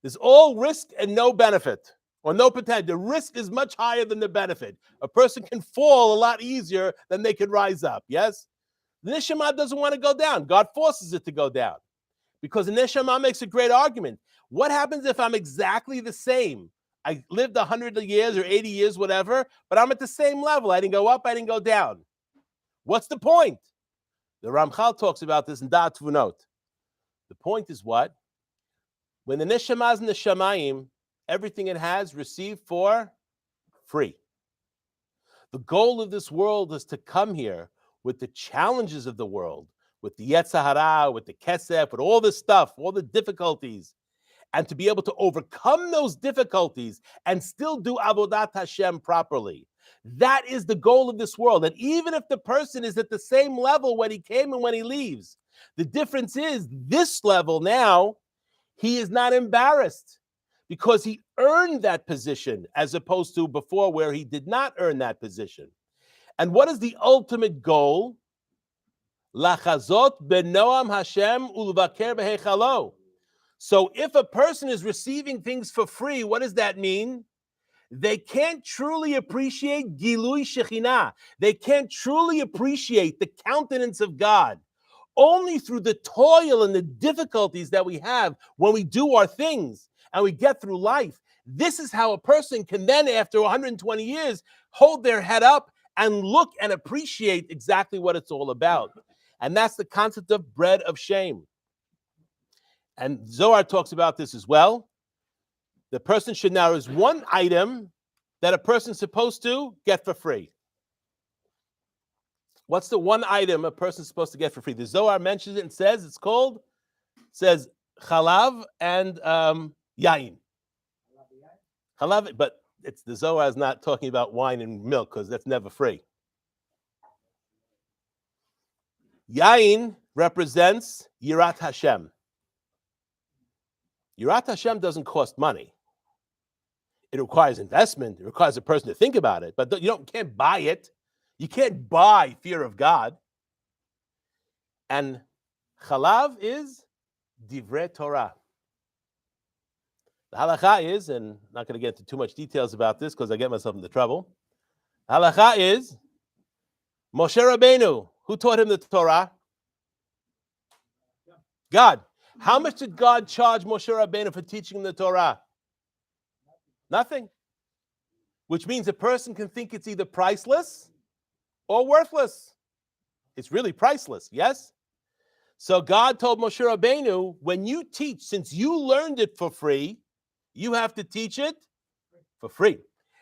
There's all risk and no benefit, or no potential. The risk is much higher than the benefit. A person can fall a lot easier than they can rise up, yes? The neshama doesn't want to go down. God forces it to go down. Because the neshama makes a great argument. What happens if I'm exactly the same? I lived 100 years or 80 years, whatever, but I'm at the same level. I didn't go up, I didn't go down. What's the point? The Ramchal talks about this in Da'at Tvunot. The point is what? When the neshama is in the shamayim, everything it has received for free. The goal of this world is to come here with the challenges of the world, with the Yetzer Hara, with the Kesef, with all this stuff, all the difficulties, and to be able to overcome those difficulties and still do Avodat Hashem properly. That is the goal of this world. And even if the person is at the same level when he came and when he leaves, the difference is this level now, he is not embarrassed because he earned that position as opposed to before where he did not earn that position. And what is the ultimate goal? Lachazot benoam Hashem ulvaker behechalo. So if a person is receiving things for free, what does that mean? They can't truly appreciate Gilui Shekhinah. They can't truly appreciate the countenance of God. Only through the toil and the difficulties that we have when we do our things and we get through life. This is how a person can then, after 120 years, hold their head up and look and appreciate exactly what it's all about. And that's the concept of bread of shame. And Zohar talks about this as well. The person should now, is one item that a person's supposed to get for free. What's the one item a person's supposed to get for free? The Zohar mentions it and says says chalav and yain. Chalav, but the Zohar is not talking about wine and milk because that's never free. Yain represents Yirat Hashem. Yirat Hashem doesn't cost money. It requires investment. It requires a person to think about it, but you can't buy it. You can't buy fear of God. And chalav is divrei Torah. The halacha is, and I'm not going to get into too much details about this because I get myself into trouble. The halacha is Moshe Rabbeinu. Who taught him the Torah? God. How much did God charge Moshe Rabbeinu for teaching him the Torah? Nothing. Which means a person can think it's either priceless or worthless. It's really priceless, yes? So God told Moshe Rabbeinu, when you teach, since you learned it for free, you have to teach it for free.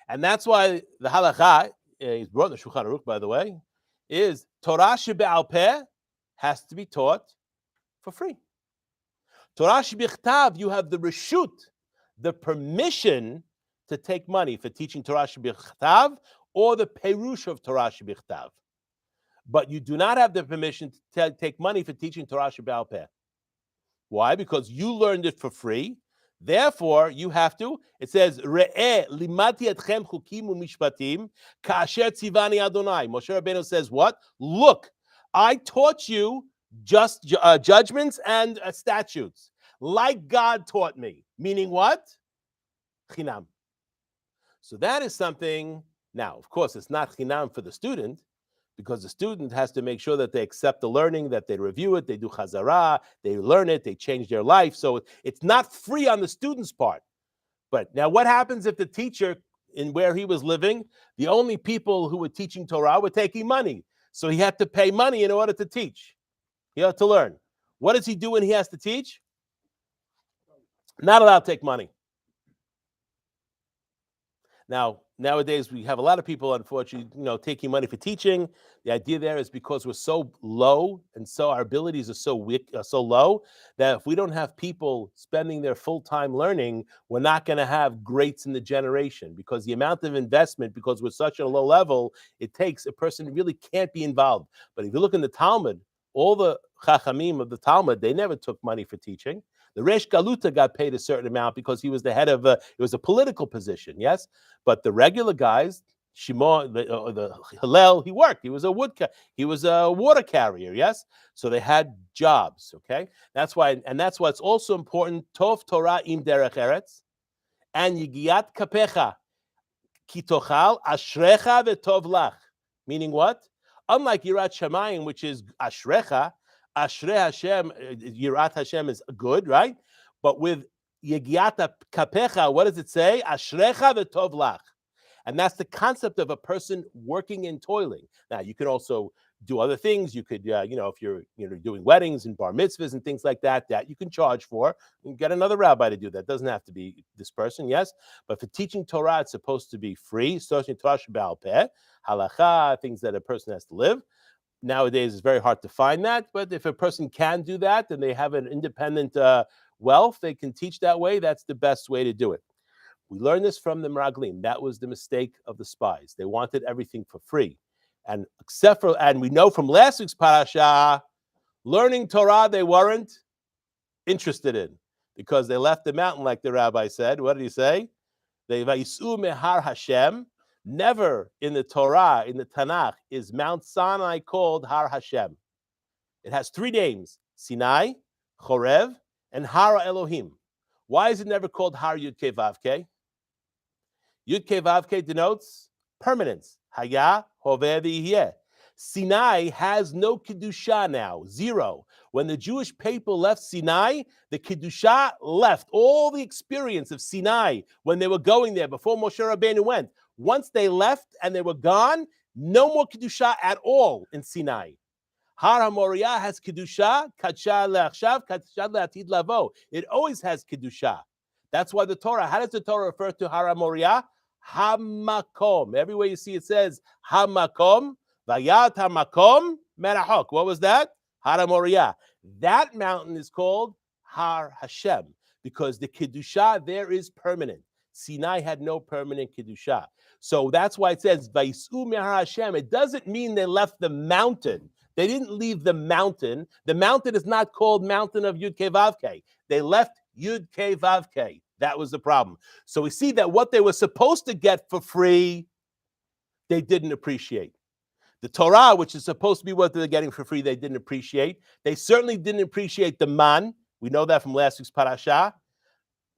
And that's why the halacha, he's brought in the Shulchan Aruch, by the way, is Torah shebe'al peh has to be taught for free. Torah shebichtav, you have the reshut, the permission to take money for teaching Torah shebichtav or the perush of Torah shebichtav. But you do not have the permission to take money for teaching Torah shebe'al peh. Why? Because you learned it for free. Therefore, you have to. It says, Re'eh limati etchem chukim u'mishpatim ka'asher tzivani Adonai. Moshe Rabbeinu says what? Look, I taught you just judgments and statutes, like God taught me. Meaning what? Chinam. So that is something. Now, of course, it's not chinam for the student, because the student has to make sure that they accept the learning, that they review it, they do chazara, they learn it, they change their life. So it's not free on the student's part. But now what happens if the teacher, in where he was living, the only people who were teaching Torah were taking money? So he had to pay money in order to teach. He had to learn. What does he do when he has to teach? Not allowed to take money. Now, nowadays, we have a lot of people, unfortunately, taking money for teaching. The idea there is because we're so low and so our abilities are so weak, so low, that if we don't have people spending their full-time learning, we're not going to have greats in the generation, because the amount of investment, because we're such a low level, it takes a person really can't be involved. But if you look in the Talmud, all the chachamim of the Talmud, they never took money for teaching. The Resh Galuta got paid a certain amount because he was the head of it was a political position, yes. But the regular guys, Shimon, the Hillel, he worked. He was a water carrier, yes. So they had jobs. Okay, that's why it's also important. Tov Torah im derech eretz, and yigiat kapecha, ki tochal ashrecha v'tov lach. Meaning what? Unlike Yirat Shamayim, which is ashrecha. Ashrei Hashem, Yirat Hashem is good, right? But with Yegiata Kapecha, what does it say? Ashrecha v'tov lach. And that's the concept of a person working and toiling. Now, you could also do other things. You could, if you're doing weddings and bar mitzvahs and things like that, that you can charge for. You can get another rabbi to do that. It doesn't have to be this person, yes? But for teaching Torah, it's supposed to be free. Starting Torah shebe'al peh, halacha, things that a person has to live. Nowadays, it's very hard to find that, but if a person can do that and they have an independent wealth, they can teach that way. That's the best way to do it. We learned this from the Meraglim. That was the mistake of the spies. They wanted everything for free. And we know from last week's parasha, learning Torah they weren't interested in, because they left the mountain, like the rabbi said. What did he say? They vayisu mehar Hashem. Never in the Torah, in the Tanakh, is Mount Sinai called Har Hashem. It has three names: Sinai, Chorev, and Har Elohim. Why is it never called Har Yud Kei Vav Kei? Yud Kei Vav Kei denotes permanence. Haya, Hoveh, V'Yeh. Sinai has no Kedusha now, zero. When the Jewish people left Sinai, the Kedusha left. All the experience of Sinai when they were going there, before Moshe Rabbeinu went, once they left and they were gone, no more Kedusha at all in Sinai. Har HaMoriah has Kedusha, Kadsha Le'achshav, Kadsha Le'atid Lavo. It always has Kedusha. That's why the Torah, how does the Torah refer to Har HaMoriah? Hamakom. Everywhere you see it says Hamakom, Vayat Hamakom, Merachok. What was that? Har HaMoriah. That mountain is called Har Hashem, because the Kedusha there is permanent. Sinai had no permanent Kedusha. So that's why it says, Vayisu mehar Hashem. It doesn't mean they left the mountain. They didn't leave the mountain. The mountain is not called Mountain of Yud Kei Vav Kei. They left Yud K Vav K. That was the problem. So we see that what they were supposed to get for free, they didn't appreciate. The Torah, which is supposed to be what they're getting for free, they didn't appreciate. They certainly didn't appreciate the man. We know that from last week's Perashat.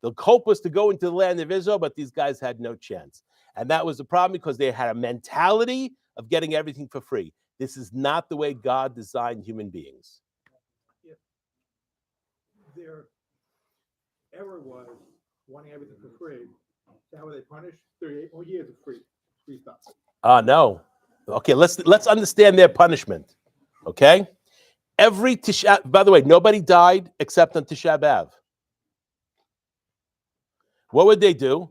The hope was to go into the land of Israel, but these guys had no chance. And that was the problem because they had a mentality of getting everything for free. This is not the way God designed human beings. If their error was wanting everything for free, how were they punished? 38 more years of free stuff. No. Okay, let's understand their punishment. Okay? Every Tisha, by the way, nobody died except on Tisha B'Av. What would they do?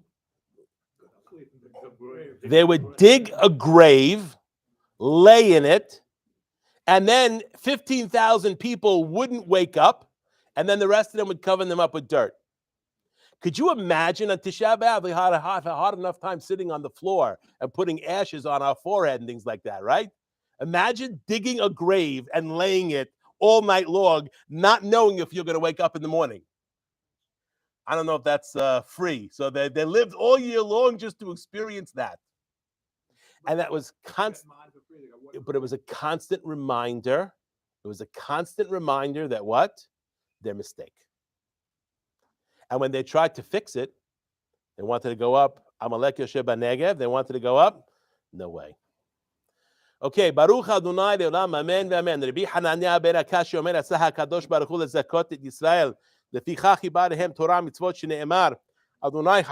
They would dig a grave, lay in it, and then 15,000 people wouldn't wake up, and then the rest of them would cover them up with dirt. Could you imagine on Tisha B'Av, we had a hard enough time sitting on the floor and putting ashes on our forehead and things like that, right? Imagine digging a grave and laying it all night long, not knowing if you're going to wake up in the morning. I don't know if that's free. So they lived all year long just to experience that. And that was constant, but it was a constant reminder. It was a constant reminder that what? Their mistake. And when they tried to fix it, they wanted to go up. Amalek Yoshe B'Negev. They wanted to go up. No way. Okay, Baruch Adonai le'olam, amen ve'amen. Rabbi Hanania ben Akashi omer, Asah HaKadosh Baruch Hu lezakot et Yisrael. לפיכך היא באה להם תורה מצוות שנאמר, אדוני